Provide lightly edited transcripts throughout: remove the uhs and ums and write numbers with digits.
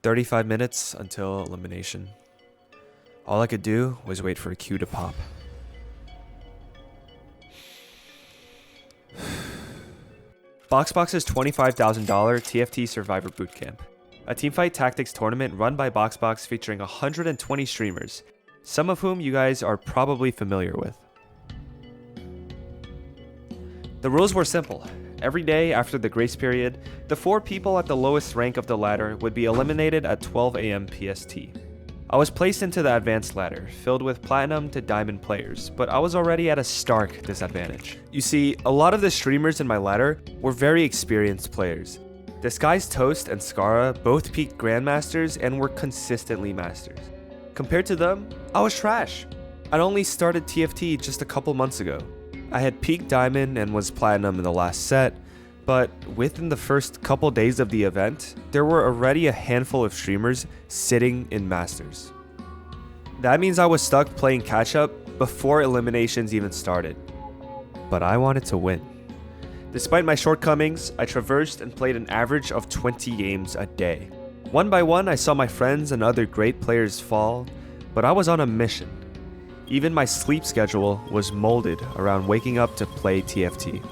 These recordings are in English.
35 minutes until elimination. All I could do was wait for a cue to pop. BoxBox's $25,000 TFT Survivor Bootcamp, a teamfight tactics tournament run by BoxBox featuring 120 streamers, some of whom you guys are probably familiar with. The rules were simple. Every day after the grace period, the 4 people at the lowest rank of the ladder would be eliminated at 12 AM PST. I was placed into the advanced ladder, filled with platinum to diamond players, but I was already at a stark disadvantage. You see, a lot of the streamers in my ladder were very experienced players. Disguised Toast and 𝐂𝐫𝐞𝐝 both peaked grandmasters and were consistently masters. Compared to them, I was trash. I'd only started TFT just a couple months ago. I had peaked diamond and was platinum in the last set, but within the first couple days of the event, there were already a handful of streamers sitting in masters. That means I was stuck playing catch up before eliminations even started. But I wanted to win. Despite my shortcomings, I traversed and played an average of 20 games a day. One by one, I saw my friends and other great players fall, but I was on a mission. Even my sleep schedule was molded around waking up to play TFT.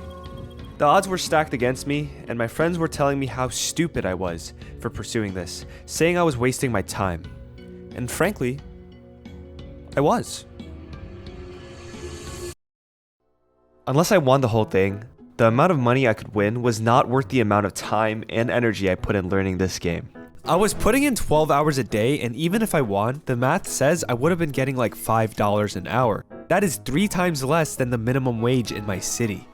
The odds were stacked against me, and my friends were telling me how stupid I was for pursuing this, saying I was wasting my time. And frankly, I was. Unless I won the whole thing, the amount of money I could win was not worth the amount of time and energy I put in learning this game. I was putting in 12 hours a day, and even if I won, the math says I would have been getting like $5 an hour. That is 3 times less than the minimum wage in my city.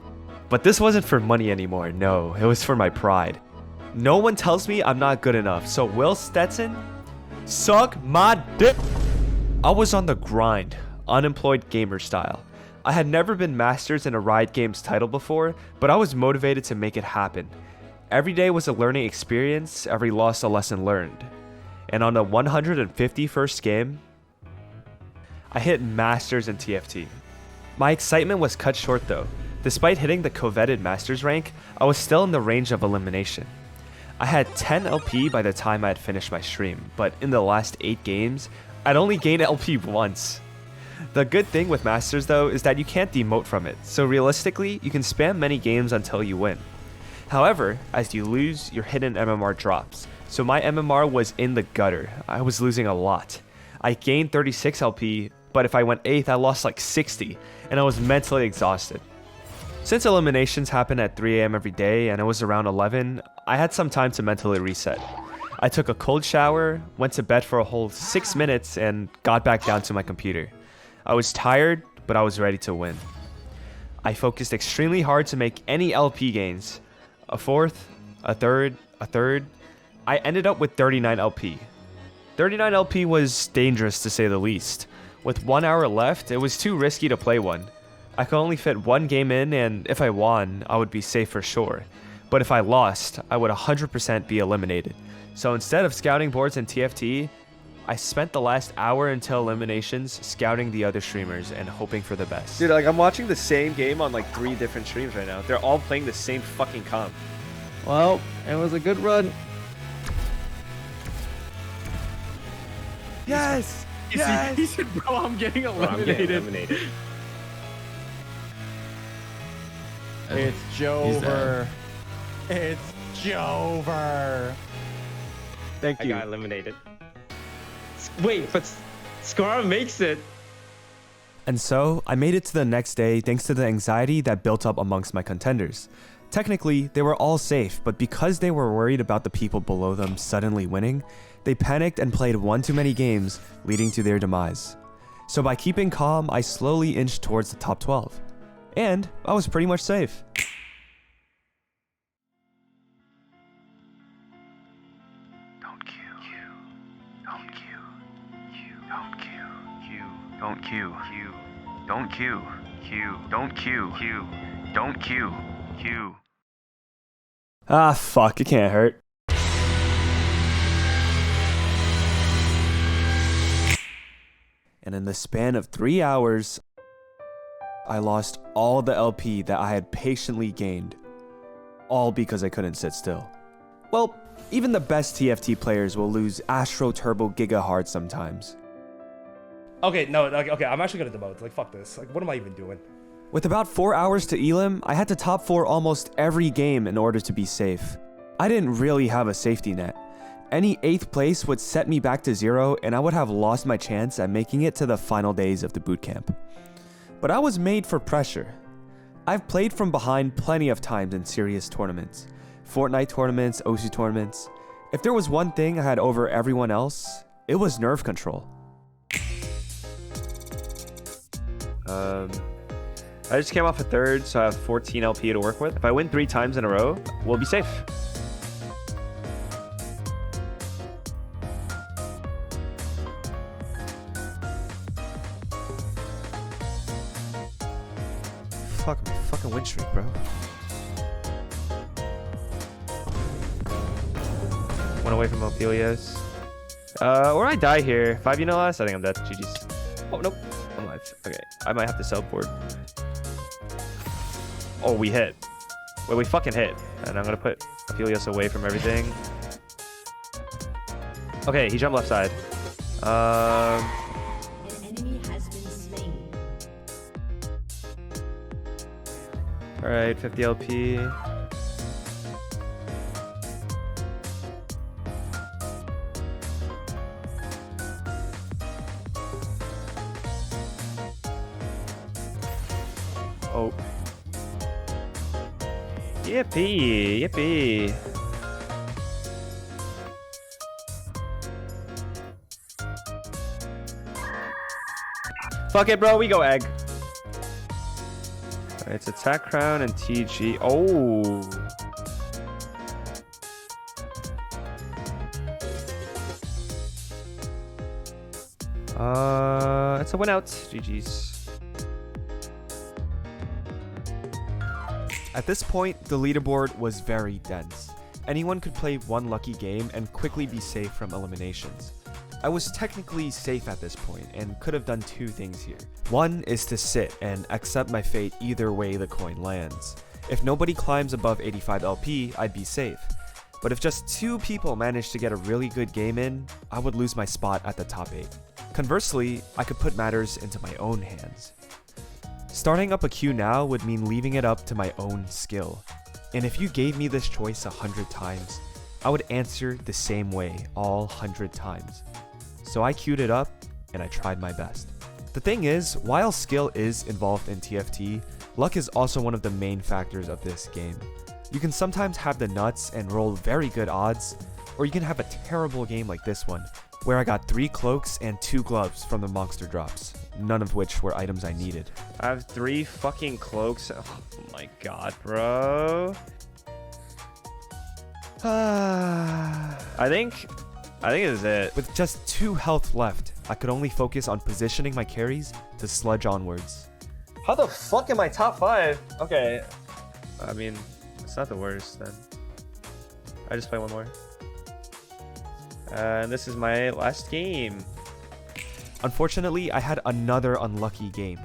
But this wasn't for money anymore, no, it was for my pride. No one tells me I'm not good enough, so will Stetson suck my dick? I was on the grind, unemployed gamer style. I had never been masters in a Riot Games title before, but I was motivated to make it happen. Every day was a learning experience, every loss a lesson learned. And on the 151st game, I hit masters in TFT. My excitement was cut short though. Despite hitting the coveted masters rank, I was still in the range of elimination. I had 10 LP by the time I had finished my stream, but in the last 8 games, I'd only gained LP once. The good thing with masters though is that you can't demote from it, so realistically, you can spam many games until you win. However, as you lose, your hidden MMR drops, so my MMR was in the gutter. I was losing a lot. I gained 36 LP, but if I went 8th, I lost like 60, and I was mentally exhausted. Since eliminations happened at 3 AM every day and it was around 11, I had some time to mentally reset. I took a cold shower, went to bed for a whole 6 minutes, and got back down to my computer. I was tired, but I was ready to win. I focused extremely hard to make any LP gains. A 4th, a 3rd, a 3rd. I ended up with 39 LP. 39 LP was dangerous to say the least. With 1 hour left, it was too risky to play one. I could only fit 1 game in, and if I won, I would be safe for sure. But if I lost, I would 100% be eliminated. So instead of scouting boards in TFT, I spent the last hour until eliminations scouting the other streamers and hoping for the best. Dude, like I'm watching the same game on like 3 different streams right now. They're all playing the same fucking comp. Well, it was a good run. Yes! He said, bro, I'm getting eliminated. It's Jover. It's Jover. Thank you. I got eliminated. Wait, but 𝐂𝐫𝐞𝐝 makes it. And so, I made it to the next day thanks to the anxiety that built up amongst my contenders. Technically, they were all safe, but because they were worried about the people below them suddenly winning, they panicked and played one too many games, leading to their demise. So by keeping calm, I slowly inched towards the top 12. And I was pretty much safe. Don't Q. Don't Q. Don't Q. Don't Q. Don't Q. Don't Q. Don't Q. Ah, fuck, it can't hurt. And in the span of 3 hours, I lost all the LP that I had patiently gained. All because I couldn't sit still. Well, Even the best TFT players will lose Astro Turbo Giga hard sometimes. Okay, no, okay, I'm actually gonna demote. Like, fuck this. Like, what am I even doing? With about 4 hours to Elim, I had to top 4 almost every game in order to be safe. I didn't really have a safety net. Any 8th place would set me back to 0 and I would have lost my chance at making it to the final days of the bootcamp. But I was made for pressure. I've played from behind plenty of times in serious tournaments. Fortnite tournaments, OC tournaments. If there was one thing I had over everyone else, it was nerve control. I just came off a 3rd, so I have 14 LP to work with. If I win 3 times in a row, we'll be safe. Fucking win streak, bro. One away from Ophelios. Or I die here. 5 loss? I think I'm dead. GG's. Oh, nope. I'm alive. Okay. I might have to sell board. Oh, we hit. Wait, we fucking hit. And I'm gonna put Ophelios away from everything. Okay, he jumped left side. An enemy has been slain. Alright, 50 LP. Oh. Yippee! Yippee! Fuck it, bro. We go egg. Alright, it's attack crown and TG. Oh. It's a win out. GG's. At this point, the leaderboard was very dense. Anyone could play one lucky game and quickly be safe from eliminations. I was technically safe at this point and could have done 2 things here. One is to sit and accept my fate either way the coin lands. If nobody climbs above 85 LP, I'd be safe. But if just 2 people manage to get a really good game in, I would lose my spot at the top 8. Conversely, I could put matters into my own hands. Starting up a queue now would mean leaving it up to my own skill. And if you gave me this choice 100 times, I would answer the same way all 100 times. So I queued it up and I tried my best. The thing is, while skill is involved in TFT, luck is also one of the main factors of this game. You can sometimes have the nuts and roll very good odds, or you can have a terrible game like this one, where I got 3 cloaks and 2 gloves from the monster drops, none of which were items I needed. I have 3 fucking cloaks. Oh my god, bro. I think this is it. With just 2 health left, I could only focus on positioning my carries to sludge onwards. How the fuck am I top 5? Okay. I mean, it's not the worst then. I just play one more. And this is my last game. Unfortunately, I had another unlucky game.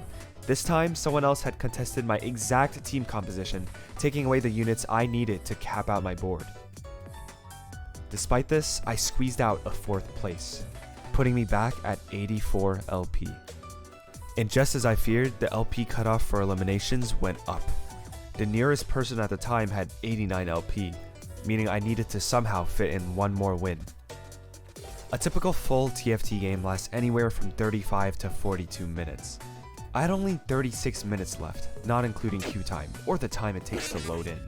This time, someone else had contested my exact team composition, taking away the units I needed to cap out my board. Despite this, I squeezed out a 4th place, putting me back at 84 LP. And just as I feared, the LP cutoff for eliminations went up. The nearest person at the time had 89 LP, meaning I needed to somehow fit in one more win. A typical full TFT game lasts anywhere from 35 to 42 minutes. I had only 36 minutes left, not including queue time, or the time it takes to load in.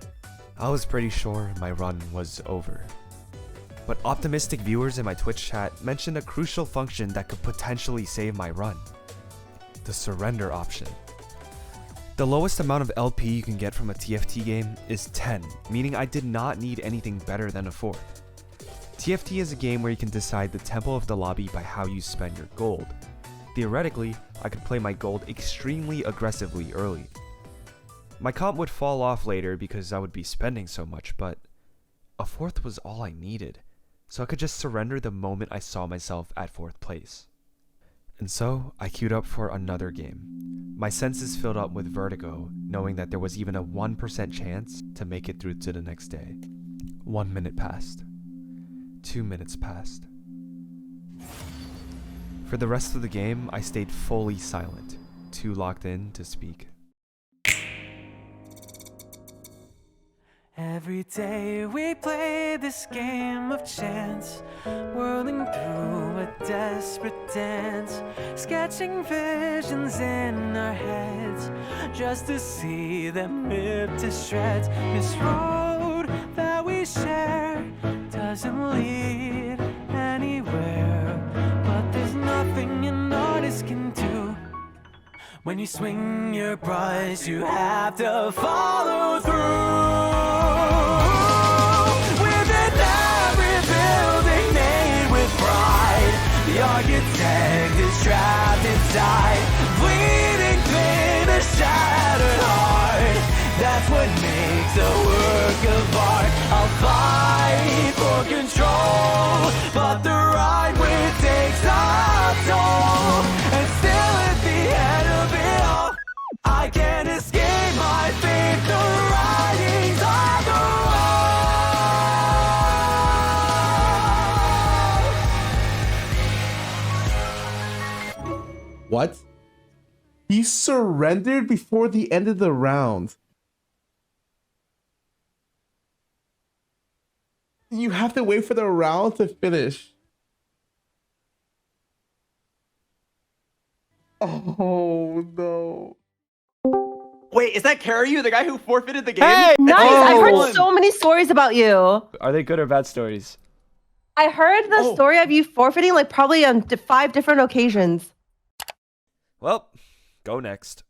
I was pretty sure my run was over. But optimistic viewers in my Twitch chat mentioned a crucial function that could potentially save my run. The surrender option. The lowest amount of LP you can get from a TFT game is 10, meaning I did not need anything better than a 4th. TFT is a game where you can decide the tempo of the lobby by how you spend your gold. Theoretically, I could play my gold extremely aggressively early. My comp would fall off later because I would be spending so much, but a 4th was all I needed, so I could just surrender the moment I saw myself at 4th place. And so, I queued up for another game. My senses filled up with vertigo, knowing that there was even a 1% chance to make it through to the next day. 1 minute passed. 2 minutes passed. For the rest of the game, I stayed fully silent, too locked in to speak. Every day we play this game of chance, whirling through a desperate dance, sketching visions in our heads, just to see them ripped to shreds. This road that we share doesn't lead anywhere, but there's nothing an artist can do. When you swing your brush, you have to follow through. Within every building made with pride, the architect is trapped inside, bleeding clean, a shattered heart. That's what makes a work of art. I'll fight for control, but the right way takes a toll. And still at the end of it all, I can't escape my fate. The writings on the wall. What? He surrendered before the end of the round. You have to wait for the round to finish. Oh no. Wait, is that Kariyu, the guy who forfeited the game? Hey! Nice! I've Oh. heard so many stories about you. Are they good or bad stories? I heard the story of you forfeiting like probably on 5 different occasions. Well, go next.